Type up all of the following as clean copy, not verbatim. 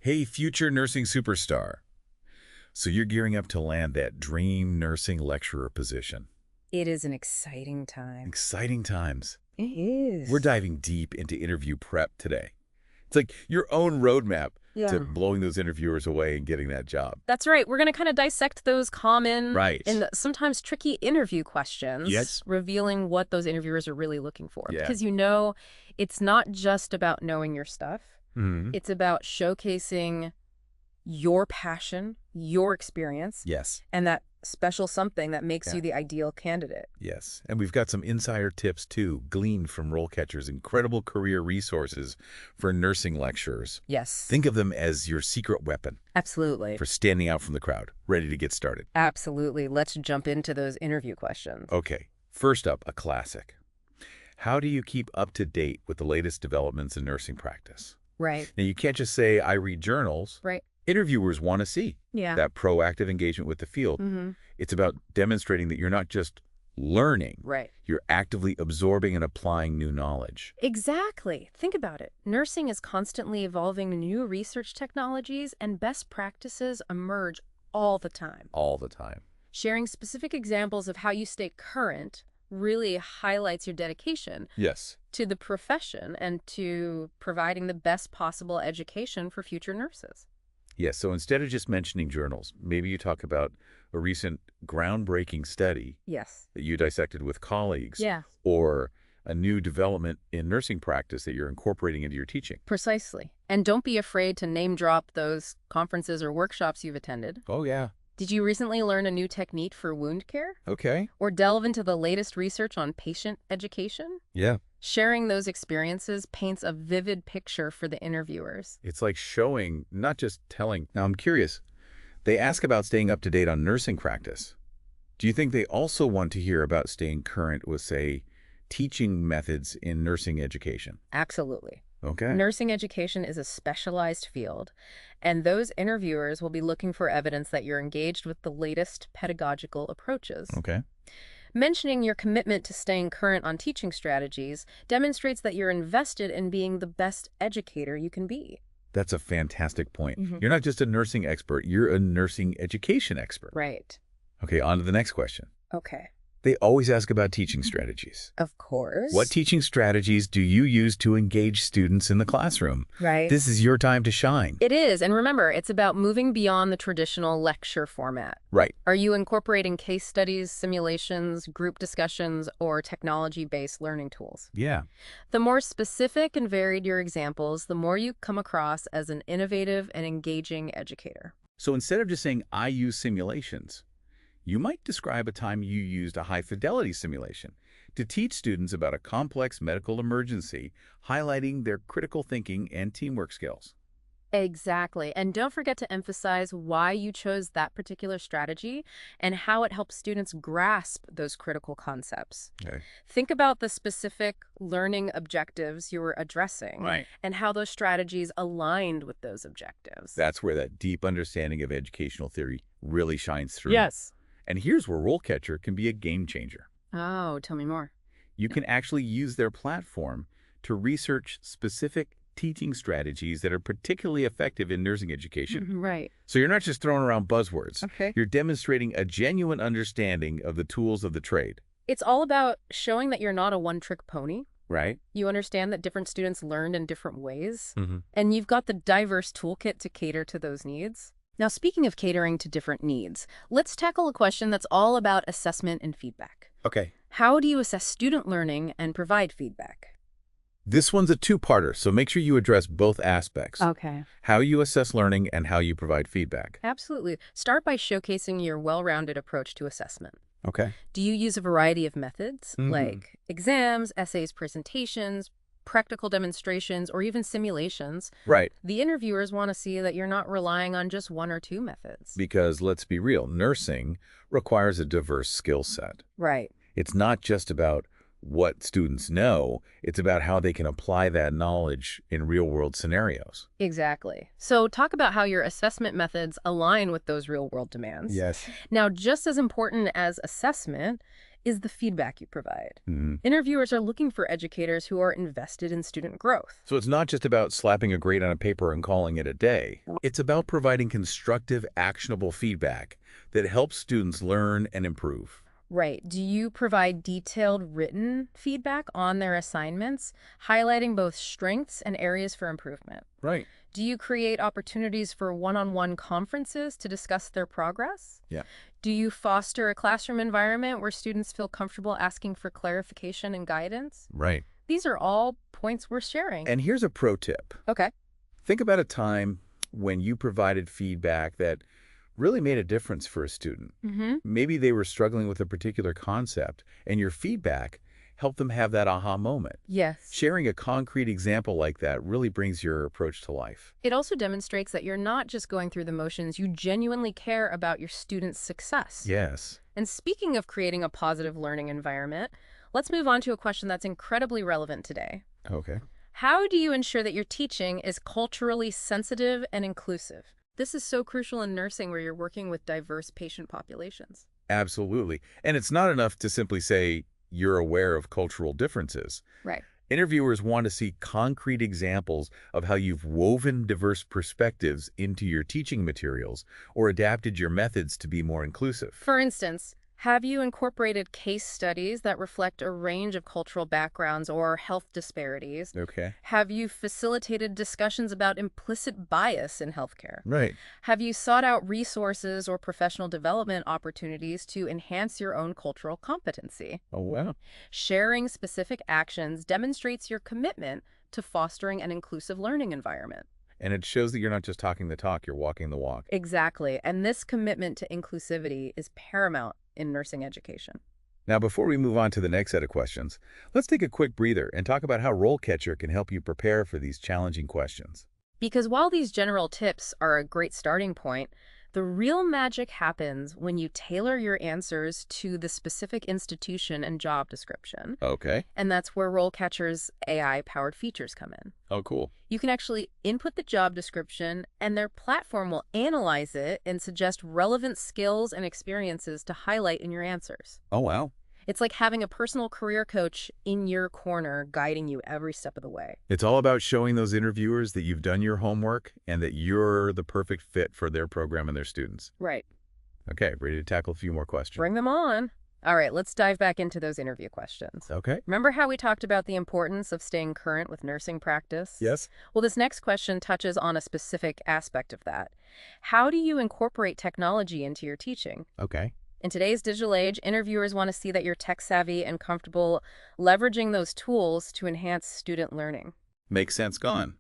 Hey, future nursing superstar. So you're gearing up to land that dream nursing lecturer position. It is an exciting time. Exciting times. It is. We're diving deep into interview prep today. It's like your own roadmap to blowing those interviewers away and getting that job. That's right. We're going to kind of dissect those common and sometimes tricky interview questions, revealing what those interviewers are really looking for. Yeah. Because it's not just about knowing your stuff. It's about showcasing your passion, your experience, and that special something that makes you the ideal candidate. Yes, and we've got some insider tips, too, gleaned from RoleCatcher's incredible career resources for nursing lecturers. Yes. Think of them as your secret weapon. Absolutely. For standing out from the crowd, ready to get started. Absolutely. Let's jump into those interview questions. Okay, first up, a classic. How do you keep up to date with the latest developments in nursing practice? Right. Now, you can't just say, I read journals. Right. Interviewers want to see that proactive engagement with the field. It's about demonstrating that you're not just learning. Right. You're actively absorbing and applying new knowledge. Exactly. Think about it. Nursing is constantly evolving. New research technologies and best practices emerge all the time. All the time. Sharing specific examples of how you stay current really highlights your dedication to the profession and to providing the best possible education for future nurses. Yes, so instead of just mentioning journals, maybe you talk about a recent groundbreaking study that you dissected with colleagues, or a new development in nursing practice that you're incorporating into your teaching. Precisely. And don't be afraid to name drop those conferences or workshops you've attended. Oh, yeah. Did you recently learn a new technique for wound care? Okay. Or delve into the latest research on patient education? Yeah. Sharing those experiences paints a vivid picture for the interviewers. It's like showing, not just telling. Now, I'm curious. They ask about staying up to date on nursing practice. Do you think they also want to hear about staying current with, say, teaching methods in nursing education? Absolutely. Okay. Nursing education is a specialized field, and those interviewers will be looking for evidence that you're engaged with the latest pedagogical approaches. Okay. Mentioning your commitment to staying current on teaching strategies demonstrates that you're invested in being the best educator you can be. That's a fantastic point. You're not just a nursing expert, you're a nursing education expert. Right. Okay, on to the next question. Okay. They always ask about teaching strategies. Of course. What teaching strategies do you use to engage students in the classroom? Right. This is your time to shine. It is. And remember, it's about moving beyond the traditional lecture format. Right. Are you incorporating case studies, simulations, group discussions, or technology-based learning tools? Yeah. The more specific and varied your examples, the more you come across as an innovative and engaging educator. So instead of just saying, I use simulations, you might describe a time you used a high-fidelity simulation to teach students about a complex medical emergency, highlighting their critical thinking and teamwork skills. Exactly. And don't forget to emphasize why you chose that particular strategy and how it helps students grasp those critical concepts. Okay. Think about the specific learning objectives you were addressing and how those strategies aligned with those objectives. That's where that deep understanding of educational theory really shines through. Yes. And here's where RoleCatcher can be a game changer. Oh, tell me more. You can actually use their platform to research specific teaching strategies that are particularly effective in nursing education. Right. So you're not just throwing around buzzwords. Okay. You're demonstrating a genuine understanding of the tools of the trade. It's all about showing that you're not a one-trick pony. Right. You understand that different students learned in different ways. And you've got the diverse toolkit to cater to those needs. Now, speaking of catering to different needs, let's tackle a question that's all about assessment and feedback. Okay. How do you assess student learning and provide feedback? This one's a two-parter, so make sure you address both aspects. Okay. How you assess learning and how you provide feedback. Absolutely. Start by showcasing your well-rounded approach to assessment. Okay. Do you use a variety of methods, like exams, essays, presentations, practical demonstrations, or even simulations? Right. The interviewers want to see that you're not relying on just one or two methods. Because let's be real, nursing requires a diverse skill set. Right. It's not just about what students know, it's about how they can apply that knowledge in real-world scenarios. Exactly. So talk about how your assessment methods align with those real-world demands. Yes. Now, just as important as assessment is the feedback you provide. Interviewers are looking for educators who are invested in student growth. So it's not just about slapping a grade on a paper and calling it a day. It's about providing constructive, actionable feedback that helps students learn and improve. Right. Do you provide detailed written feedback on their assignments, highlighting both strengths and areas for improvement? Right. Do you create opportunities for one-on-one conferences to discuss their progress? Yeah. Do you foster a classroom environment where students feel comfortable asking for clarification and guidance? Right. These are all points we're sharing. And here's a pro tip. Okay. Think about a time when you provided feedback that really made a difference for a student. Maybe they were struggling with a particular concept, and your feedback helped them have that aha moment. Yes. Sharing a concrete example like that really brings your approach to life. It also demonstrates that you're not just going through the motions, you genuinely care about your students' success. Yes. And speaking of creating a positive learning environment, let's move on to a question that's incredibly relevant today. Okay. How do you ensure that your teaching is culturally sensitive and inclusive? This is so crucial in nursing where you're working with diverse patient populations. Absolutely. And it's not enough to simply say you're aware of cultural differences. Right. Interviewers want to see concrete examples of how you've woven diverse perspectives into your teaching materials or adapted your methods to be more inclusive. For instance, have you incorporated case studies that reflect a range of cultural backgrounds or health disparities? Okay. Have you facilitated discussions about implicit bias in healthcare? Right. Have you sought out resources or professional development opportunities to enhance your own cultural competency? Oh, wow. Sharing specific actions demonstrates your commitment to fostering an inclusive learning environment. And it shows that you're not just talking the talk, you're walking the walk. Exactly. And this commitment to inclusivity is paramount in nursing education. Now, before we move on to the next set of questions, let's take a quick breather and talk about how RoleCatcher can help you prepare for these challenging questions. Because while these general tips are a great starting point, the real magic happens when you tailor your answers to the specific institution and job description. Okay. And that's where RoleCatcher's AI-powered features come in. Oh, cool. You can actually input the job description, and their platform will analyze it and suggest relevant skills and experiences to highlight in your answers. Oh, wow. It's like having a personal career coach in your corner guiding you every step of the way. It's all about showing those interviewers that you've done your homework and that you're the perfect fit for their program and their students. Right. Okay, ready to tackle a few more questions? Bring them on. All right, let's dive back into those interview questions. Okay. Remember how we talked about the importance of staying current with nursing practice? Yes. Well, this next question touches on a specific aspect of that. How do you incorporate technology into your teaching? Okay. In today's digital age, interviewers want to see that you're tech-savvy and comfortable leveraging those tools to enhance student learning. Makes sense gone.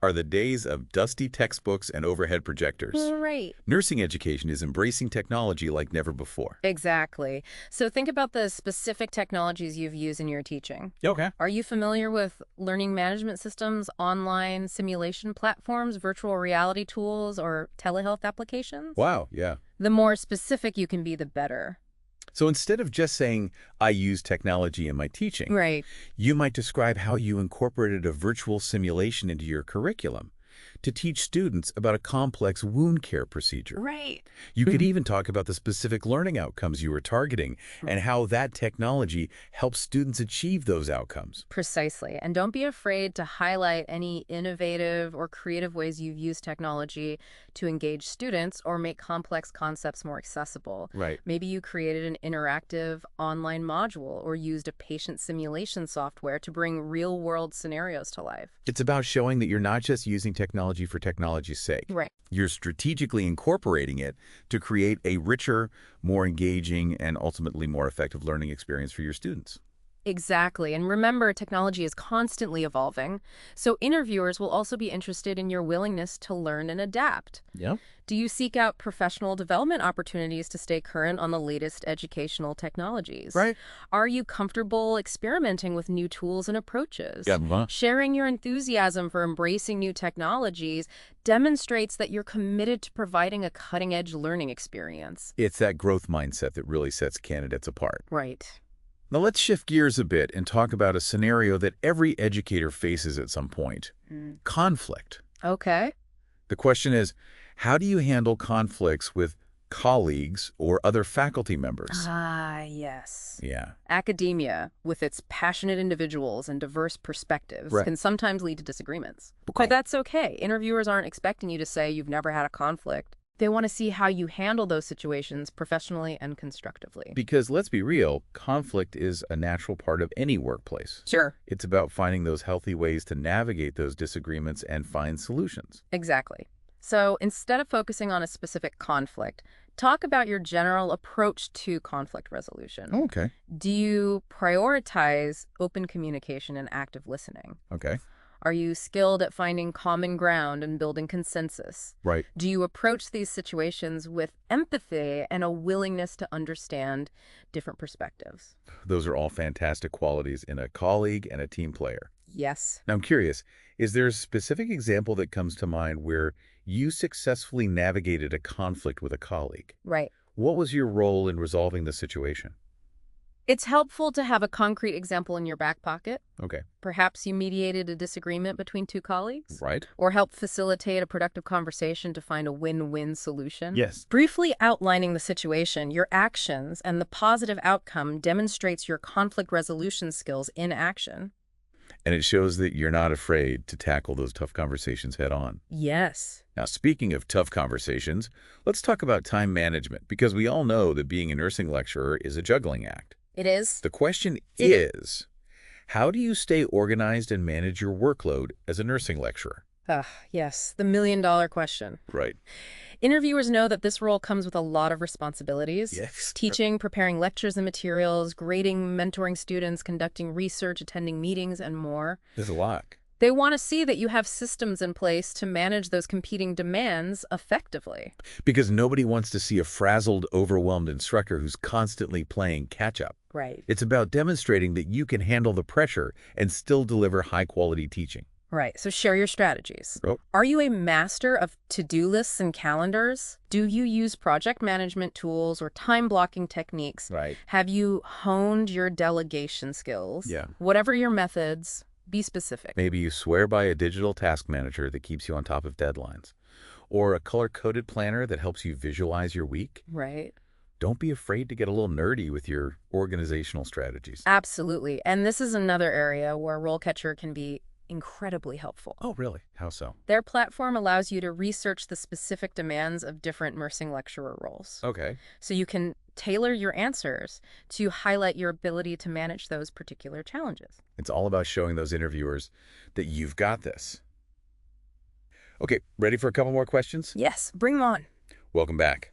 Are the days of dusty textbooks and overhead projectors. Right. Nursing education is embracing technology like never before. Exactly. So think about the specific technologies you've used in your teaching. Okay. Are you familiar with learning management systems, online simulation platforms, virtual reality tools, or telehealth applications? Wow, yeah. The more specific you can be, the better. So instead of just saying, I use technology in my teaching, Right. you might describe how you incorporated a virtual simulation into your curriculum to teach students about a complex wound care procedure. Right. You could even talk about the specific learning outcomes you were targeting and how that technology helps students achieve those outcomes. Precisely. And don't be afraid to highlight any innovative or creative ways you've used technology to engage students or make complex concepts more accessible. Right. Maybe you created an interactive online module or used a patient simulation software to bring real-world scenarios to life. It's about showing that you're not just using technology for technology's sake. Right. You're strategically incorporating it to create a richer, more engaging, and ultimately more effective learning experience for your students. Exactly. And remember, technology is constantly evolving, so interviewers will also be interested in your willingness to learn and adapt. Yeah. Do you seek out professional development opportunities to stay current on the latest educational technologies? Right. Are you comfortable experimenting with new tools and approaches? Yeah. Sharing your enthusiasm for embracing new technologies demonstrates that you're committed to providing a cutting-edge learning experience. It's that growth mindset that really sets candidates apart. Right. Now let's shift gears a bit and talk about a scenario that every educator faces at some point. Conflict. Okay. The question is, how do you handle conflicts with colleagues or other faculty members. Ah, yes. Yeah. Academia, with its passionate individuals and diverse perspectives, Right. can sometimes lead to disagreements. Okay. But that's okay. Interviewers aren't expecting you to say you've never had a conflict. They want to see how you handle those situations professionally and constructively. Because let's be real, conflict is a natural part of any workplace. Sure. It's about finding those healthy ways to navigate those disagreements and find solutions. Exactly. So instead of focusing on a specific conflict, talk about your general approach to conflict resolution. Okay. Do you prioritize open communication and active listening? Okay. Are you skilled at finding common ground and building consensus? Right. Do you approach these situations with empathy and a willingness to understand different perspectives? Those are all fantastic qualities in a colleague and a team player. Yes. Now, I'm curious, is there a specific example that comes to mind where you successfully navigated a conflict with a colleague? Right. What was your role in resolving the situation? It's helpful to have a concrete example in your back pocket. Okay. Perhaps you mediated a disagreement between two colleagues. Right. Or helped facilitate a productive conversation to find a win-win solution. Yes. Briefly outlining the situation, your actions, and the positive outcome demonstrates your conflict resolution skills in action. And it shows that you're not afraid to tackle those tough conversations head on. Yes. Now, speaking of tough conversations, let's talk about time management, because we all know that being a nursing lecturer is a juggling act. It is. The question is, how do you stay organized and manage your workload as a nursing lecturer? Yes, the million-dollar question. Right. Interviewers know that this role comes with a lot of responsibilities. Yes. Teaching, preparing lectures and materials, grading, mentoring students, conducting research, attending meetings, and more. There's a lot. They want to see that you have systems in place to manage those competing demands effectively. Because nobody wants to see a frazzled, overwhelmed instructor who's constantly playing catch-up. Right. It's about demonstrating that you can handle the pressure and still deliver high-quality teaching. Right. So share your strategies. Oh. Are you a master of to-do lists and calendars? Do you use project management tools or time blocking techniques? Right. Have you honed your delegation skills? Yeah. Whatever your methods, be specific. Maybe you swear by a digital task manager that keeps you on top of deadlines, or a color-coded planner that helps you visualize your week. Right. Don't be afraid to get a little nerdy with your organizational strategies. Absolutely. And this is another area where RoleCatcher can be incredibly helpful. Oh, really? How so? Their platform allows you to research the specific demands of different nursing lecturer roles. Okay. So you can tailor your answers to highlight your ability to manage those particular challenges. It's all about showing those interviewers that you've got this. Okay, ready for a couple more questions? Yes, bring them on. Welcome back.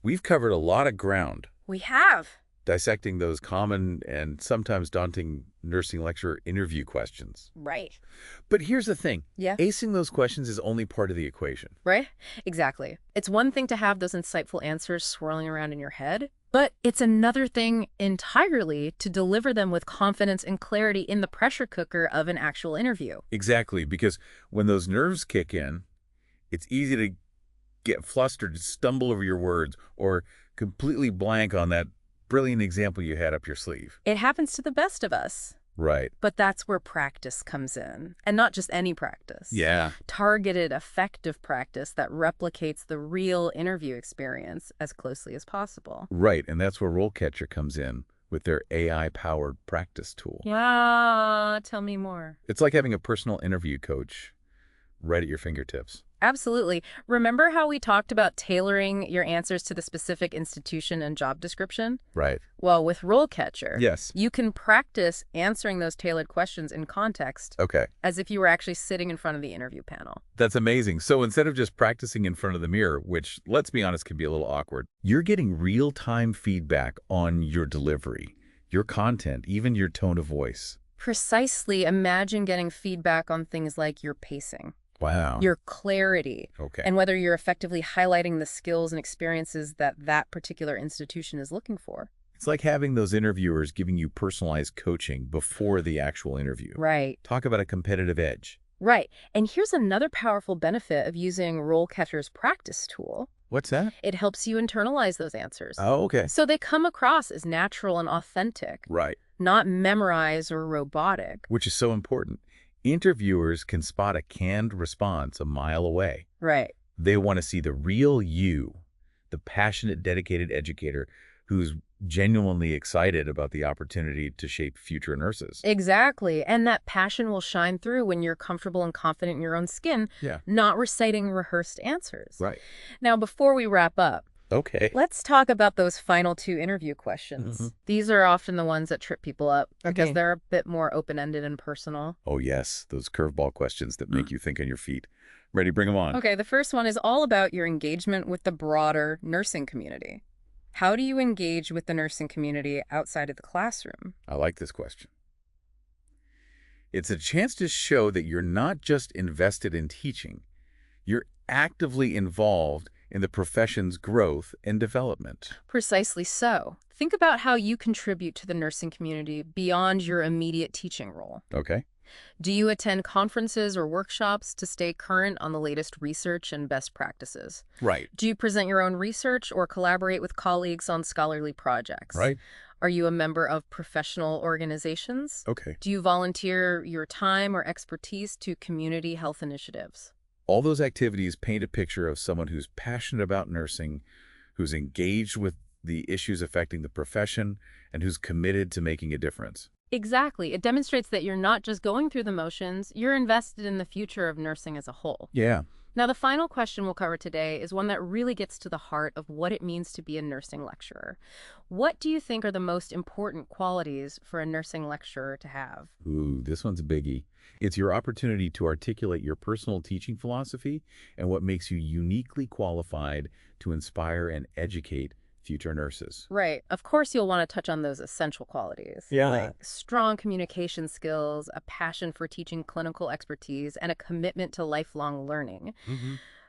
We've covered a lot of ground. We have. Dissecting those common and sometimes daunting nursing lecturer interview questions. Right. But here's the thing. Yeah. Acing those questions is only part of the equation. Right? Exactly. It's one thing to have those insightful answers swirling around in your head, but it's another thing entirely to deliver them with confidence and clarity in the pressure cooker of an actual interview. Exactly, because when those nerves kick in, it's easy to get flustered, stumble over your words, or completely blank on that brilliant example you had up your sleeve. It happens to the best of us. Right. But that's where practice comes in. And not just any practice. Yeah. Targeted, effective practice that replicates the real interview experience as closely as possible. Right, and that's where RoleCatcher comes in with their AI-powered practice tool. Yeah, tell me more. It's like having a personal interview coach right at your fingertips. Absolutely. Remember how we talked about tailoring your answers to the specific institution and job description? Right. Well, with RoleCatcher, Yes. you can practice answering those tailored questions in context. Okay. As if you were actually sitting in front of the interview panel. That's amazing. So instead of just practicing in front of the mirror, which, let's be honest, can be a little awkward, you're getting real-time feedback on your delivery, your content, even your tone of voice. Precisely. Imagine getting feedback on things like your pacing. Wow. Your clarity, okay. And whether you're effectively highlighting the skills and experiences that that particular institution is looking for. It's like having those interviewers giving you personalized coaching before the actual interview. Right. Talk about a competitive edge. Right. And here's another powerful benefit of using RoleCatcher's practice tool. What's that? It helps you internalize those answers. Oh, okay. So they come across as natural and authentic. Right. Not memorized or robotic. Which is so important. Interviewers can spot a canned response a mile away. Right. They want to see the real you, the passionate, dedicated educator who's genuinely excited about the opportunity to shape future nurses. Exactly. And that passion will shine through when you're comfortable and confident in your own skin, not reciting rehearsed answers. Right. Now, before we wrap up, okay, let's talk about those final 2 interview questions. These are often the ones that trip people up because they're a bit more open-ended and personal. Oh, yes. Those curveball questions that make you think on your feet. Ready? Bring them on. Okay, the first one is all about your engagement with the broader nursing community. How do you engage with the nursing community outside of the classroom? I like this question. It's a chance to show that you're not just invested in teaching. You're actively involved in the profession's growth and development. Precisely so. Think about how you contribute to the nursing community beyond your immediate teaching role. Okay. Do you attend conferences or workshops to stay current on the latest research and best practices? Right. Do you present your own research or collaborate with colleagues on scholarly projects? Right. Are you a member of professional organizations? Okay. Do you volunteer your time or expertise to community health initiatives? All those activities paint a picture of someone who's passionate about nursing, who's engaged with the issues affecting the profession, and who's committed to making a difference. Exactly. It demonstrates that you're not just going through the motions, you're invested in the future of nursing as a whole. Yeah. Now, the final question we'll cover today is one that really gets to the heart of what it means to be a nursing lecturer. What do you think are the most important qualities for a nursing lecturer to have? Ooh, this one's a biggie. It's your opportunity to articulate your personal teaching philosophy and what makes you uniquely qualified to inspire and educate future nurses. Right. Of course, you'll want to touch on those essential qualities. Yeah. Like strong communication skills, a passion for teaching clinical expertise, and a commitment to lifelong learning.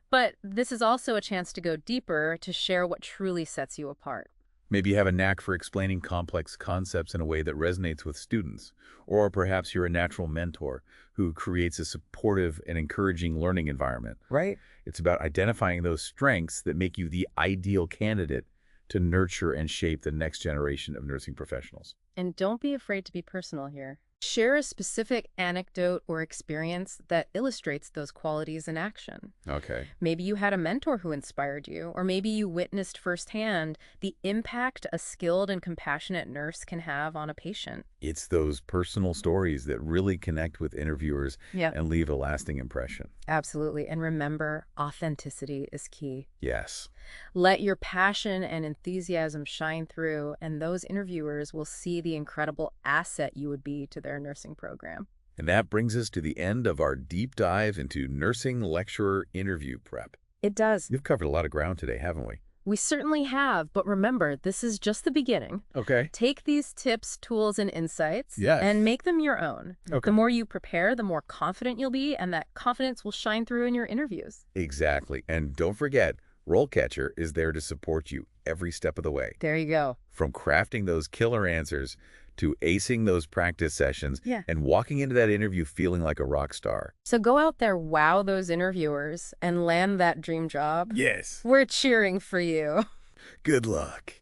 But this is also a chance to go deeper, to share what truly sets you apart. Maybe you have a knack for explaining complex concepts in a way that resonates with students. Or perhaps you're a natural mentor who creates a supportive and encouraging learning environment. Right. It's about identifying those strengths that make you the ideal candidate to nurture and shape the next generation of nursing professionals. And don't be afraid to be personal here. Share a specific anecdote or experience that illustrates those qualities in action. Okay. Maybe you had a mentor who inspired you, or maybe you witnessed firsthand the impact a skilled and compassionate nurse can have on a patient. It's those personal stories that really connect with interviewers and leave a lasting impression. Absolutely. And remember, authenticity is key. Yes. Let your passion and enthusiasm shine through, and those interviewers will see the incredible asset you would be to their nursing program. And that brings us to the end of our deep dive into nursing lecturer interview prep. It does. We've covered a lot of ground today, haven't we? We certainly have, but remember, this is just the beginning. Okay. Take these tips, tools, and insights and make them your own. Okay. The more you prepare, the more confident you'll be, and that confidence will shine through in your interviews. Exactly. And don't forget, RoleCatcher is there to support you every step of the way. There you go. From crafting those killer answers to acing those practice sessions and walking into that interview feeling like a rock star. So go out there, wow those interviewers, and land that dream job. Yes. We're cheering for you. Good luck.